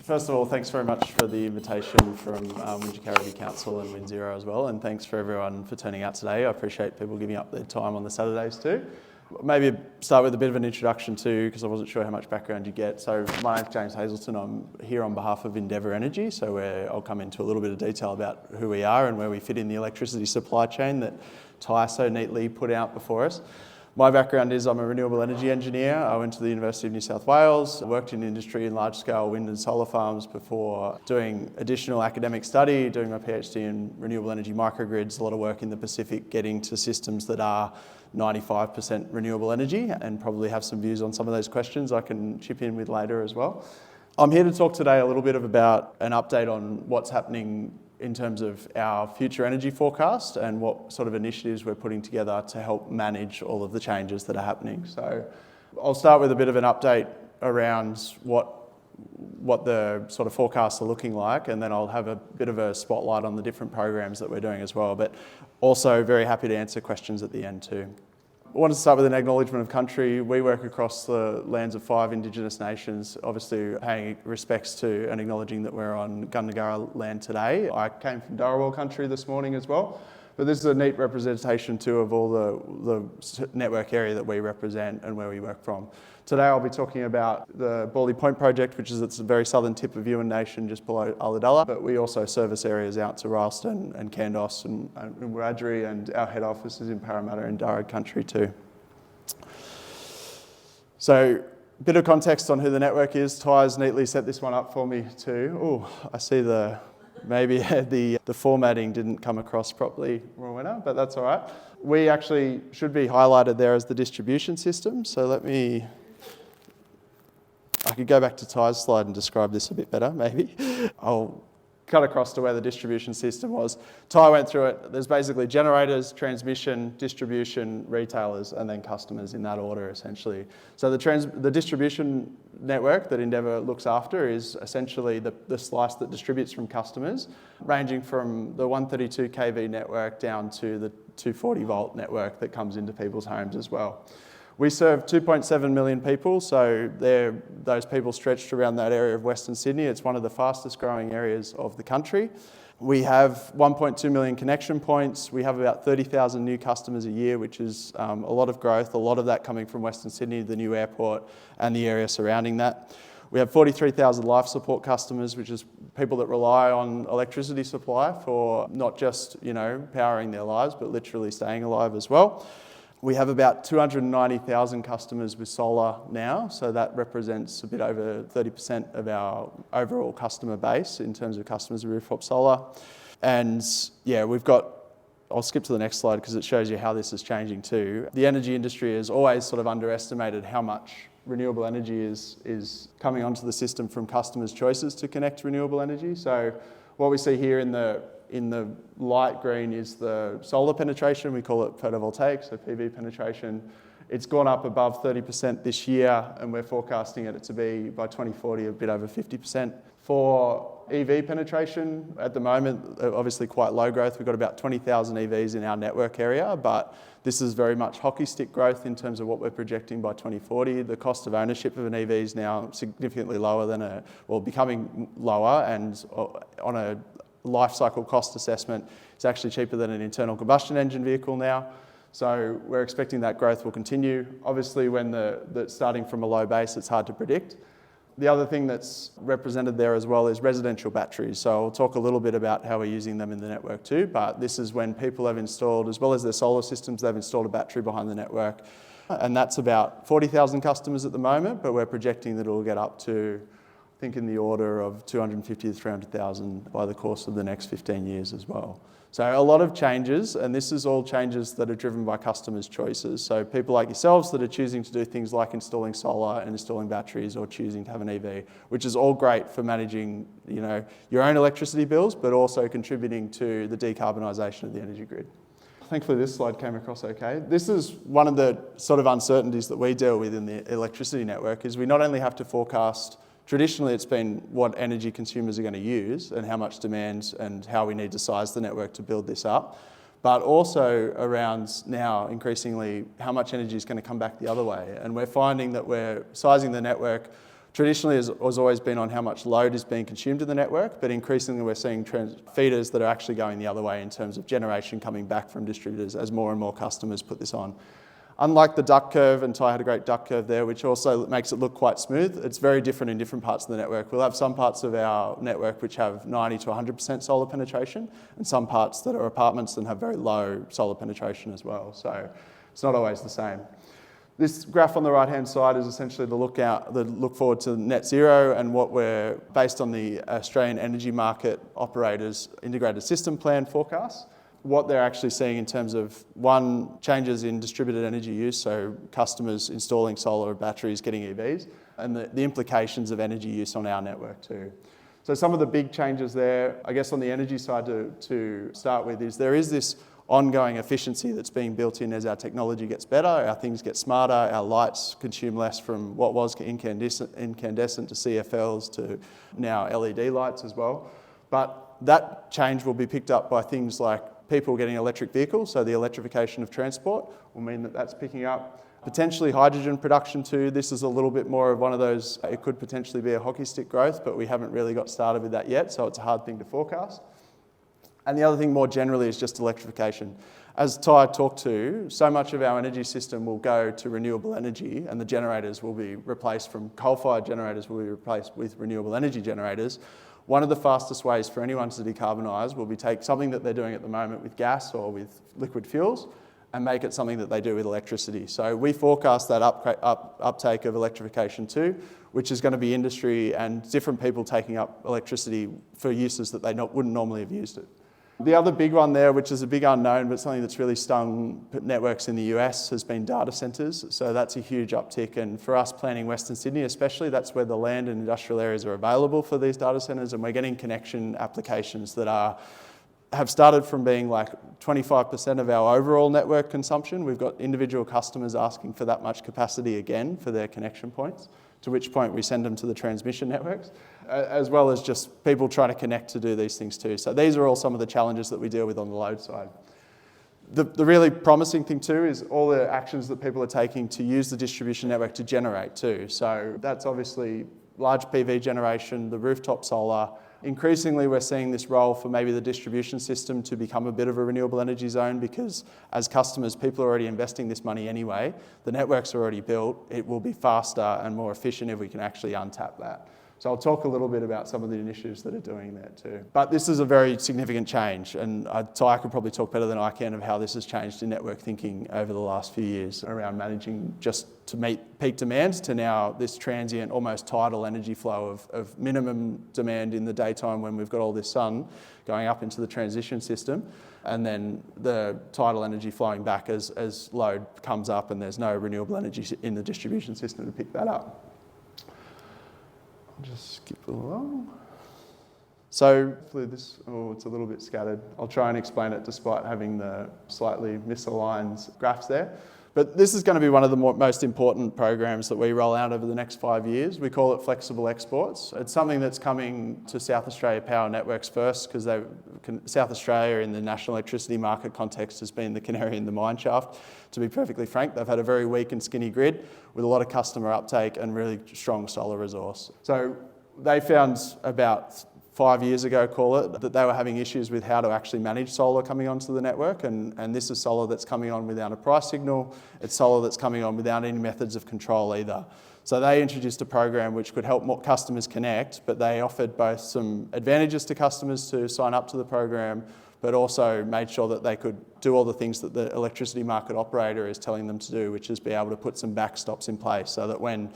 First of all, thanks very much for the invitation from Wingecarribee Council and WinZero as well, and thanks for everyone for turning out today. I appreciate people giving up their time on the Saturdays too. Maybe start with a bit of an introduction too, because I wasn't sure how much background you get. So my name's James Hazelton. I'm here on behalf of Endeavour Energy, so I'll come into a little bit of detail about who we are and where we fit in the electricity supply chain that Ty so neatly put out before us. My background is I'm a renewable energy engineer. I went to the University of New South Wales, worked in industry in large-scale wind and solar farms before doing additional academic study, doing my PhD in renewable energy microgrids, a lot of work in the Pacific, getting to systems that are 95% renewable energy, and probably have some views on some of those questions I can chip in with later as well. I'm here to talk today a little bit about an update on what's happening in terms of our future energy forecast and what sort of initiatives we're putting together to help manage all of the changes that are happening. So I'll start with a bit of an update around what the sort of forecasts are looking like, and then I'll have a bit of a spotlight on the different programs that we're doing as well, but also very happy to answer questions at the end too. I wanted to start with an acknowledgement of country. We work across the lands of 5 Indigenous nations, obviously paying respects to and acknowledging that we're on Gundungurra land today. I came from Dharawal country this morning as well, but this is a neat representation too of all the network area that we represent and where we work from. Today I'll be talking about the Bawley Point Project, which is at the very southern tip of Yuin Nation, just below Ulladulla, but we also service areas out to Rylstone and Kandos and Wiradjuri, and our head office is in Parramatta and Darug country too. So a bit of context on who the network is. Ty's neatly set this one up for me too. Oh, I see maybe the formatting didn't come across properly, Rowena, but that's all right. We actually should be highlighted there as the distribution system. So I could go back to Ty's slide and describe this a bit better, maybe. I'll cut across to where the distribution system was. Ty went through it. There's basically generators, transmission, distribution, retailers, and then customers in that order, essentially. So the distribution network that Endeavour looks after is essentially the slice that distributes from customers, ranging from the 132 kV network down to the 240 volt network that comes into people's homes as well. We serve 2.7 million people, so those people stretched around that area of Western Sydney. It's one of the fastest growing areas of the country. We have 1.2 million connection points. We have about 30,000 new customers a year, which is a lot of growth, a lot of that coming from Western Sydney, the new airport, and the area surrounding that. We have 43,000 life support customers, which is people that rely on electricity supply for not just, powering their lives, but literally staying alive as well. We have about 290,000 customers with solar now, so that represents a bit over 30% of our overall customer base in terms of customers with rooftop solar. And yeah, I'll skip to the next slide because it shows you how this is changing too. The energy industry has always sort of underestimated how much renewable energy is coming onto the system from customers' choices to connect renewable energy. So what we see here in the light green is the solar penetration. We call it photovoltaic, so PV penetration. It's gone up above 30% this year, and we're forecasting it to be by 2040 a bit over 50%. For EV penetration, at the moment, obviously quite low growth. We've got about 20,000 EVs in our network area, but this is very much hockey stick growth in terms of what we're projecting by 2040. The cost of ownership of an EV is now significantly lower becoming lower, and on a life cycle cost assessment, it's actually cheaper than an internal combustion engine vehicle now. So we're expecting that growth will continue. Obviously, when starting from a low base, it's hard to predict. The other thing that's represented there as well is residential batteries. So I'll talk a little bit about how we're using them in the network too, but this is when people have installed, as well as their solar systems, they've installed a battery behind the network. And that's about 40,000 customers at the moment, but we're projecting that it'll get up to, I think, in the order of 250 to 300,000 by the course of the next 15 years as well. So a lot of changes, and this is all changes that are driven by customers' choices. So people like yourselves that are choosing to do things like installing solar and installing batteries, or choosing to have an EV, which is all great for managing, your own electricity bills, but also contributing to the decarbonisation of the energy grid. Thankfully, this slide came across okay. This is one of the sort of uncertainties that we deal with in the electricity network, is we not only have to forecast. Traditionally, it's been what energy consumers are going to use and how much demand and how we need to size the network to build this up, but also around now increasingly how much energy is going to come back the other way. And we're finding that we're sizing the network traditionally has always been on how much load is being consumed in the network, but increasingly we're seeing feeders that are actually going the other way in terms of generation coming back from distributors as more and more customers put this on. Unlike the duck curve, and Ty had a great duck curve there, which also makes it look quite smooth, it's very different in different parts of the network. We'll have some parts of our network which have 90 to 100% solar penetration, and some parts that are apartments and have very low solar penetration as well. So it's not always the same. This graph on the right-hand side is essentially the look forward to net zero, and what we're based on the Australian Energy Market Operators Integrated System Plan forecast. What they're actually seeing in terms of, one, changes in distributed energy use, so customers installing solar batteries, getting EVs, and the implications of energy use on our network too. So some of the big changes there, I guess on the energy side to start with, is there is this ongoing efficiency that's being built in as our technology gets better, our things get smarter, our lights consume less from what was incandescent to CFLs to now LED lights as well. But that change will be picked up by things like people getting electric vehicles, so the electrification of transport will mean that that's picking up. Potentially hydrogen production too. This is a little bit more of one of those, it could potentially be a hockey stick growth, but we haven't really got started with that yet, so it's a hard thing to forecast. And the other thing more generally is just electrification. As Ty talked to, so much of our energy system will go to renewable energy, and the generators will be replaced from coal-fired generators will be replaced with renewable energy generators. One of the fastest ways for anyone to decarbonise will be take something that they're doing at the moment with gas or with liquid fuels and make it something that they do with electricity. So we forecast that uptake of electrification too, which is going to be industry and different people taking up electricity for uses that they wouldn't normally have used it. The other big one there, which is a big unknown, but something that's really stung networks in the US, has been data centres. So that's a huge uptick. And for us planning Western Sydney especially, that's where the land and industrial areas are available for these data centres. And we're getting connection applications that have started from being like 25% of our overall network consumption. We've got individual customers asking for that much capacity again for their connection points, to which point we send them to the transmission networks, as well as just people trying to connect to do these things too. So these are all some of the challenges that we deal with on the load side. The really promising thing too is all the actions that people are taking to use the distribution network to generate too. So that's obviously large PV generation, the rooftop solar. Increasingly, we're seeing this role for maybe the distribution system to become a bit of a renewable energy zone, because as customers, people are already investing this money anyway. The networks are already built. It will be faster and more efficient if we can actually untap that. So I'll talk a little bit about some of the initiatives that are doing that too. But this is a very significant change, and Ty could probably talk better than I can of how this has changed in network thinking over the last few years around managing just to meet peak demand to now this transient, almost tidal energy flow of minimum demand in the daytime when we've got all this sun going up into the transition system, and then the tidal energy flowing back as load comes up and there's no renewable energy in the distribution system to pick that up. Just skip along. So hopefully it's a little bit scattered. I'll try and explain it despite having the slightly misaligned graphs there. But this is going to be one of the most important programs that we roll out over the next 5 years. We call it flexible exports. It's something that's coming to South Australia Power Networks first, because South Australia in the national electricity market context has been the canary in the mine shaft. To be perfectly frank, they've had a very weak and skinny grid with a lot of customer uptake and really strong solar resource. So they found about 5 years ago, call it, that they were having issues with how to actually manage solar coming onto the network, and this is solar that's coming on without a price signal. It's solar that's coming on without any methods of control either. So they introduced a program which could help more customers connect, but they offered both some advantages to customers to sign up to the program, but also made sure that they could do all the things that the electricity market operator is telling them to do, which is be able to put some backstops in place so that when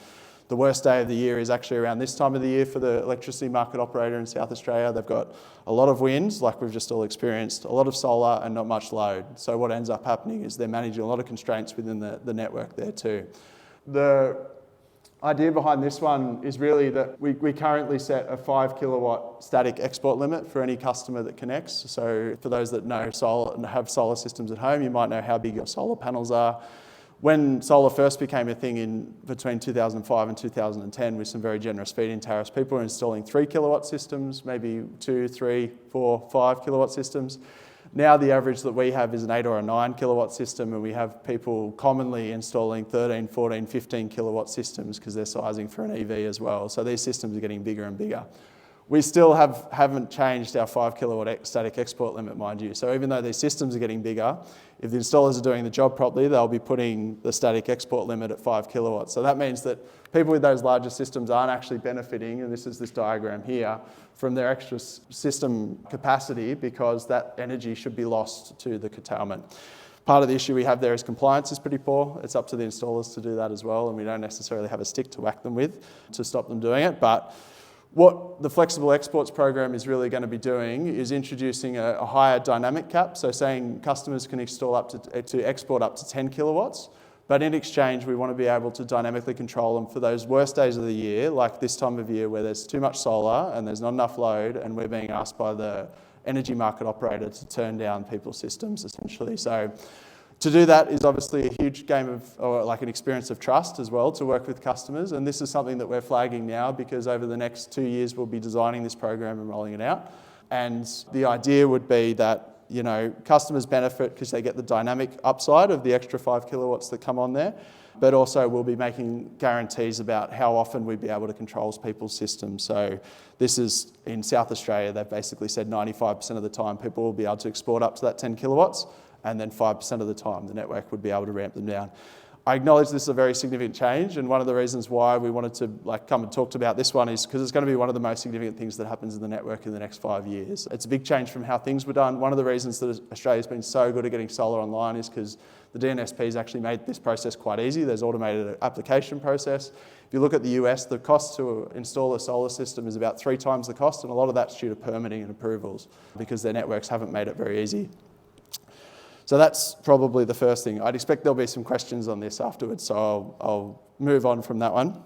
the worst day of the year is actually around this time of the year for the electricity market operator in South Australia. They've got a lot of winds, like we've just all experienced, a lot of solar and not much load. So what ends up happening is they're managing a lot of constraints within the network there too. The idea behind this one is really that we currently set a 5 kilowatt static export limit for any customer that connects. So for those that know solar and have solar systems at home, you might know how big your solar panels are. When solar first became a thing in between 2005 and 2010 with some very generous feed-in tariffs, people were installing 3 kilowatt systems, maybe 2, 3, 4, 5 kilowatt systems. Now the average that we have is an 8 or a 9 kilowatt system, and we have people commonly installing 13, 14, 15 kilowatt systems because they're sizing for an EV as well. So these systems are getting bigger and bigger. We still haven't changed our 5 kilowatt static export limit, mind you. So even though these systems are getting bigger, if the installers are doing the job properly, they'll be putting the static export limit at 5 kilowatts. So that means that people with those larger systems aren't actually benefiting, and this is this diagram here, from their extra system capacity, because that energy should be lost to the curtailment. Part of the issue we have there is compliance is pretty poor. It's up to the installers to do that as well, and we don't necessarily have a stick to whack them with to stop them doing it. But what the Flexible Exports program is really going to be doing is introducing a higher dynamic cap, so saying customers can install to export up to 10 kilowatts, but in exchange we want to be able to dynamically control them for those worst days of the year, like this time of year where there's too much solar and there's not enough load, and we're being asked by the energy market operator to turn down people's systems essentially. So to do that is obviously a huge game of, or like an experience of trust as well, to work with customers. And this is something that we're flagging now, because over the next 2 years we'll be designing this program and rolling it out. And the idea would be that, you know, customers benefit because they get the dynamic upside of the extra 5 kilowatts that come on there, but also we'll be making guarantees about how often we'd be able to control people's systems. So this is in South Australia, they've basically said 95% of the time people will be able to export up to that 10 kilowatts. And then 5% of the time the network would be able to ramp them down. I acknowledge this is a very significant change, and one of the reasons why we wanted to come and talk about this one is because it's going to be one of the most significant things that happens in the network in the next 5 years. It's a big change from how things were done. One of the reasons that Australia's been so good at getting solar online is because the DNSP's actually made this process quite easy. There's automated application process. If you look at the US, the cost to install a solar system is about 3 times the cost, and a lot of that's due to permitting and approvals because their networks haven't made it very easy. So that's probably the first thing. I'd expect there'll be some questions on this afterwards, so I'll move on from that one.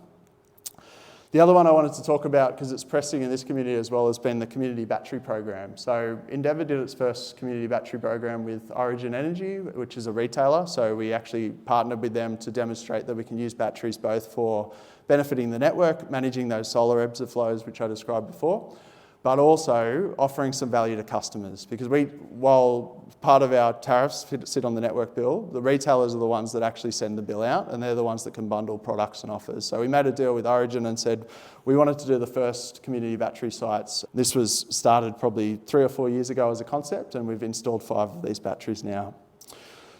The other one I wanted to talk about, because it's pressing in this community as well, has been the community battery program. So Endeavour did its first community battery program with Origin Energy, which is a retailer. So we actually partnered with them to demonstrate that we can use batteries both for benefiting the network, managing those solar ebbs and flows, which I described before, but also offering some value to customers. Because while part of our tariffs sit on the network bill, the retailers are the ones that actually send the bill out, and they're the ones that can bundle products and offers. So we made a deal with Origin and said we wanted to do the first community battery sites. This was started probably 3 or 4 years ago as a concept, and we've installed 5 of these batteries now.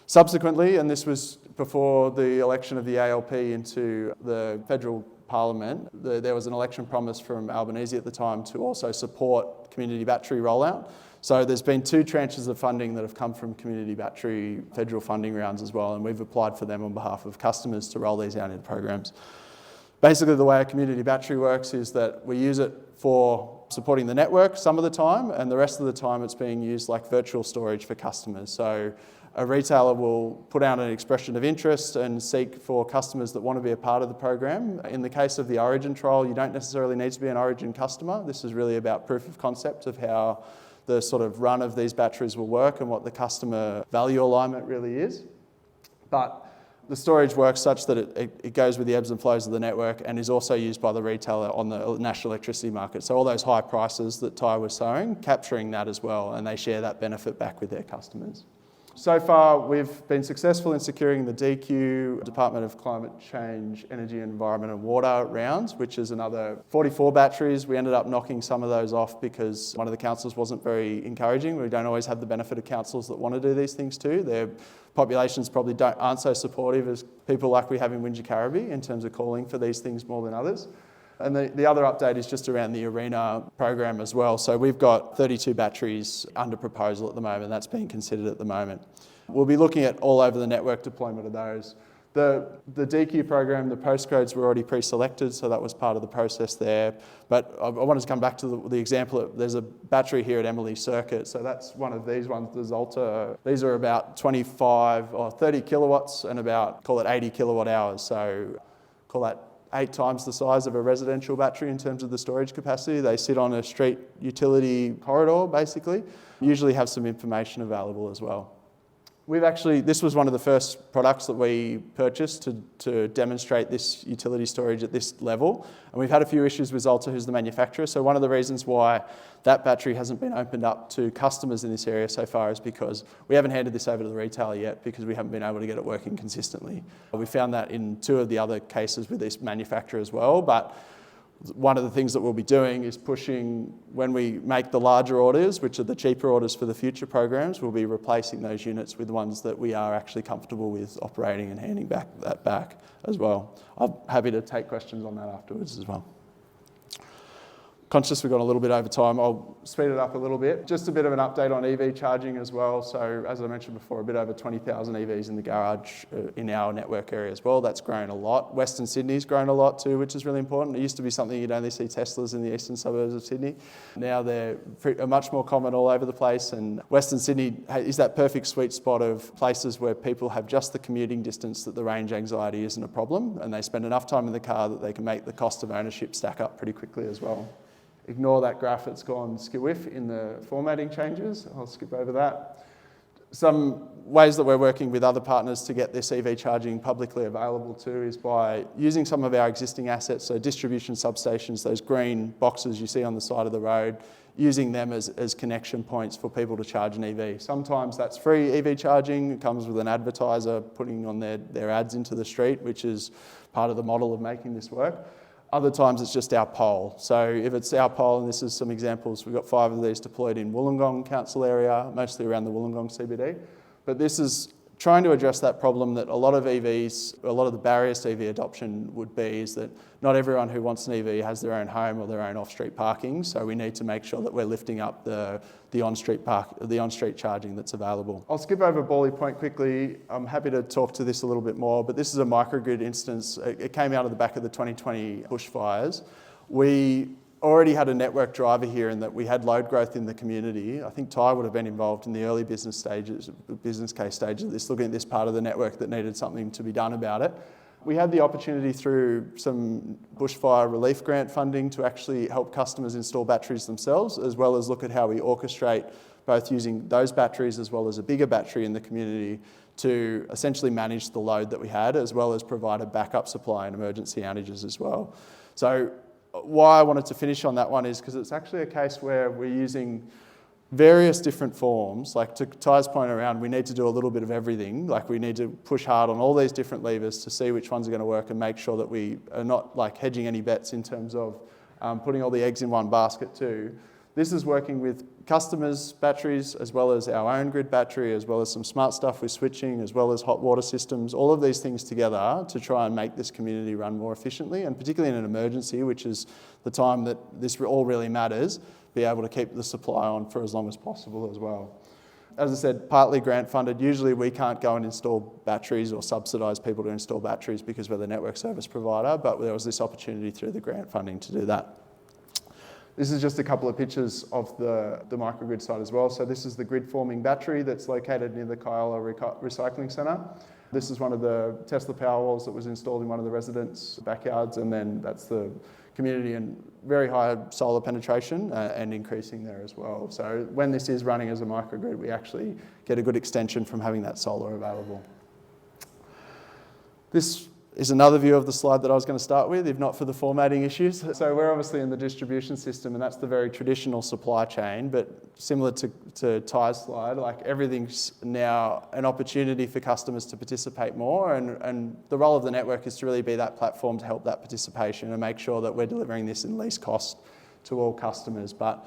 Subsequently, and this was before the election of the ALP into the federal Parliament, there was an election promise from Albanese at the time to also support community battery rollout. So there's been 2 tranches of funding that have come from community battery federal funding rounds as well, and we've applied for them on behalf of customers to roll these out into programs. Basically, the way a community battery works is that we use it for supporting the network some of the time, and the rest of the time it's being used like virtual storage for customers. So a retailer will put out an expression of interest and seek for customers that want to be a part of the program. In the case of the Origin trial, you don't necessarily need to be an Origin customer. This is really about proof of concept of how the sort of run of these batteries will work and what the customer value alignment really is. But the storage works such that it goes with the ebbs and flows of the network and is also used by the retailer on the national electricity market. So all those high prices that Ty was showing, capturing that as well, and they share that benefit back with their customers. So far, we've been successful in securing the DQ, Department of Climate Change, Energy, Environment and Water rounds, which is another 44 batteries. We ended up knocking some of those off because one of the councils wasn't very encouraging. We don't always have the benefit of councils that want to do these things too. Their populations probably aren't so supportive as people like we have in Wingecarribee in terms of calling for these things more than others. And the other update is just around the ARENA program as well. So we've got 32 batteries under proposal at the moment. That's being considered at the moment. We'll be looking at all over the network deployment of those. The DQ program, the postcodes were already pre-selected, so that was part of the process there. But I wanted to come back to the example. There's a battery here at Emily Circuit, so that's one of these ones, the Zolta. These are about 25 or 30 kilowatts and about, call it 80 kilowatt hours. So call that 8 times the size of a residential battery in terms of the storage capacity. They sit on a street utility corridor, basically. Usually have some information available as well. This was one of the first products that we purchased to demonstrate this utility storage at this level. And we've had a few issues with Zolta, who's the manufacturer. So one of the reasons why that battery hasn't been opened up to customers in this area so far is because we haven't handed this over to the retailer yet because we haven't been able to get it working consistently. We found that in 2 of the other cases with this manufacturer as well. But one of the things that we'll be doing is pushing, when we make the larger orders, which are the cheaper orders for the future programs, we'll be replacing those units with ones that we are actually comfortable with operating and handing that back as well. I'm happy to take questions on that afterwards as well. Conscious we've gone a little bit over time, I'll speed it up a little bit. Just a bit of an update on EV charging as well. So as I mentioned before, a bit over 20,000 EVs in the garage in our network area as well. That's grown a lot. Western Sydney's grown a lot too, which is really important. It used to be something you'd only see Teslas in the eastern suburbs of Sydney. Now they're much more common all over the place, and Western Sydney is that perfect sweet spot of places where people have just the commuting distance that the range anxiety isn't a problem, and they spend enough time in the car that they can make the cost of ownership stack up pretty quickly as well. Ignore that graph, it's gone skew-whiff in the formatting changes. I'll skip over that. Some ways that we're working with other partners to get this EV charging publicly available too is by using some of our existing assets, so distribution substations, those green boxes you see on the side of the road, using them as connection points for people to charge an EV. Sometimes that's free EV charging. It comes with an advertiser putting on their ads into the street, which is part of the model of making this work. Other times it's just our pole. So if it's our pole, and this is some examples, we've got 5 of these deployed in Wollongong Council area, mostly around the Wollongong CBD. But this is trying to address that problem that a lot of EVs, a lot of the barriers to EV adoption would be is that not everyone who wants an EV has their own home or their own off-street parking. So we need to make sure that we're lifting up the on-street charging that's available. I'll skip over Bawley Point quickly. I'm happy to talk to this a little bit more, but this is a microgrid instance. It came out of the back of the 2020 bushfires. We already had a network driver here in that we had load growth in the community. I think Ty would have been involved in the early business case stages of this, looking at this part of the network that needed something to be done about it. We had the opportunity through some bushfire relief grant funding to actually help customers install batteries themselves, as well as look at how we orchestrate both using those batteries as well as a bigger battery in the community to essentially manage the load that we had, as well as provide a backup supply in emergency outages as well. So why I wanted to finish on that one is because it's actually a case where we're using various different forms. Like to Ty's point around, we need to do a little bit of everything. Like we need to push hard on all these different levers to see which ones are going to work and make sure that we are not like hedging any bets in terms of putting all the eggs in one basket too. This is working with customers' batteries as well as our own grid battery, as well as some smart stuff with switching, as well as hot water systems, all of these things together to try and make this community run more efficiently, and particularly in an emergency, which is the time that this all really matters, be able to keep the supply on for as long as possible as well. As I said, partly grant funded. Usually we can't go and install batteries or subsidise people to install batteries because we're the network service provider, but there was this opportunity through the grant funding to do that. This is just a couple of pictures of the microgrid site as well. So this is the grid forming battery that's located near the Kiola Recycling Centre. This is one of the Tesla Powerwalls that was installed in one of the residents' backyards, and then that's the community and very high solar penetration and increasing there as well. So when this is running as a microgrid, we actually get a good extension from having that solar available. This is another view of the slide that I was going to start with, if not for the formatting issues. So we're obviously in the distribution system, and that's the very traditional supply chain, but similar to Ty's slide, like everything's now an opportunity for customers to participate more, and the role of the network is to really be that platform to help that participation and make sure that we're delivering this in least cost to all customers. But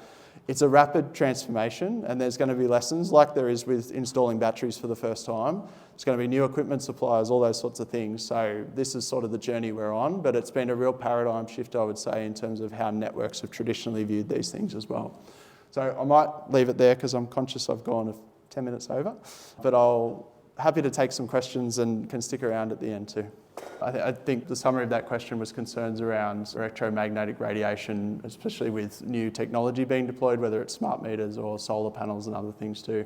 it's a rapid transformation, and there's going to be lessons like there is with installing batteries for the first time. There's going to be new equipment suppliers, all those sorts of things. So this is sort of the journey we're on, but it's been a real paradigm shift, I would say, in terms of how networks have traditionally viewed these things as well. So I might leave it there because I'm conscious I've gone 10 minutes over, but happy to take some questions and can stick around at the end too. I think the summary of that question was concerns around electromagnetic radiation, especially with new technology being deployed, whether it's smart meters or solar panels and other things too,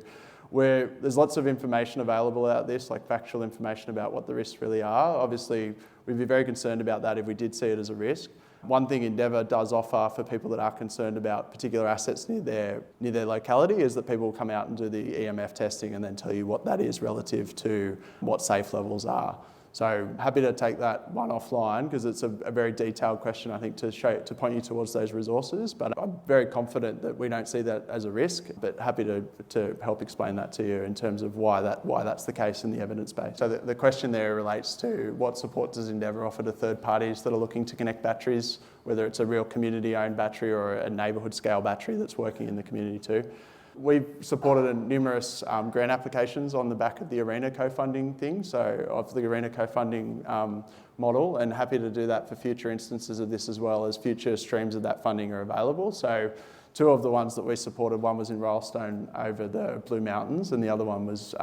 where there's lots of information available out this, like factual information about what the risks really are. Obviously, we'd be very concerned about that if we did see it as a risk. One thing Endeavour does offer for people that are concerned about particular assets near their locality is that people will come out and do the EMF testing and then tell you what that is relative to what safe levels are. So happy to take that one offline because it's a very detailed question, I think, to point you towards those resources. But I'm very confident that we don't see that as a risk, but happy to help explain that to you in terms of why that's the case in the evidence base. So the question there relates to what support does Endeavour offer to third parties that are looking to connect batteries, whether it's a real community-owned battery or a neighbourhood scale battery that's working in the community too. We've supported numerous grant applications on the back of the ARENA co-funding thing, so of the ARENA co-funding model, and happy to do that for future instances of this as well as future streams of that funding are available. So two of the ones that we supported, one was in Royalstone over the Blue Mountains and the other one was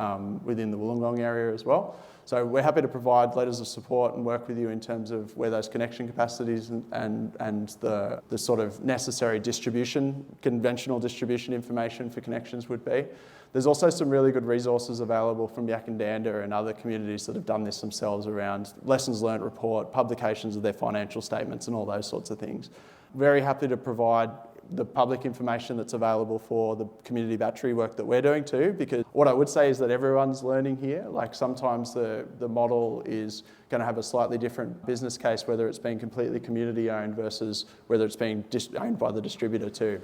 within the Wollongong area as well. So we're happy to provide letters of support and work with you in terms of where those connection capacities and the sort of necessary distribution, conventional distribution information for connections would be. There's also some really good resources available from Yakandanda and other communities that have done this themselves around lessons learnt report, publications of their financial statements and all those sorts of things. Very happy to provide the public information that's available for the community battery work that we're doing too, because what I would say is that everyone's learning here. Like sometimes the model is going to have a slightly different business case, whether it's being completely community owned versus whether it's being owned by the distributor too.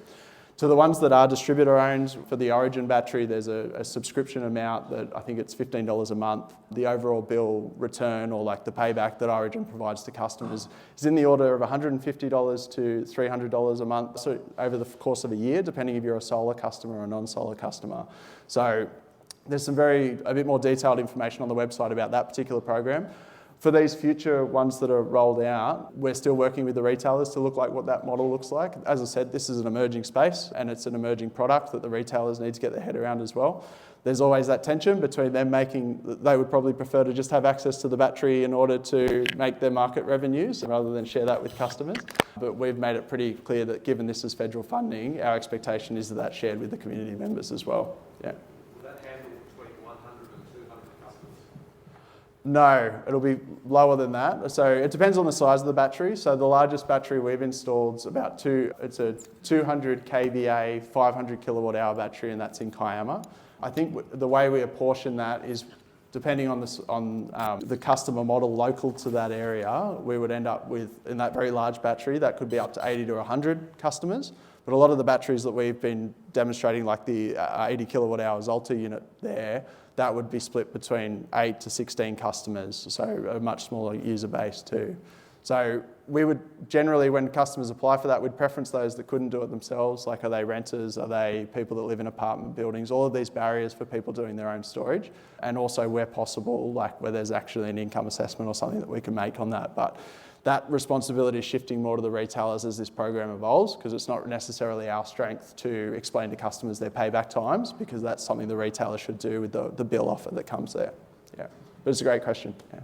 To the ones that are distributor owned, for the Origin battery, there's a subscription amount that I think it's $15 a month. The overall bill return or like the payback that Origin provides to customers is in the order of $150 to $300 a month. So over the course of a year, depending if you're a solar customer or a non-solar customer. So there's a bit more detailed information on the website about that particular program. For these future ones that are rolled out, we're still working with the retailers to look like what that model looks like. As I said, this is an emerging space and it's an emerging product that the retailers need to get their head around as well. There's always that tension between them they would probably prefer to just have access to the battery in order to make their market revenues rather than share that with customers. But we've made it pretty clear that given this is federal funding, our expectation is that that's shared with the community members as well. Yeah. No, it'll be lower than that. So it depends on the size of the battery. So the largest battery we've installed is it's a 200 kVA, 500 kilowatt hour battery, and that's in Kiama. I think the way we apportion that is depending on the customer model local to that area, we would end up with, in that very large battery, that could be up to 80 to 100 customers. But a lot of the batteries that we've been demonstrating, like the 80 kilowatt hour Zolta unit there, that would be split between 8 to 16 customers, so a much smaller user base too. So we would generally, when customers apply for that, we'd preference those that couldn't do it themselves, like are they renters, are they people that live in apartment buildings, all of these barriers for people doing their own storage, and also where possible, like where there's actually an income assessment or something that we can make on that. But that responsibility is shifting more to the retailers as this program evolves, because it's not necessarily our strength to explain to customers their payback times, because that's something the retailer should do with the bill offer that comes there. Yeah, but it's a great question. Yeah.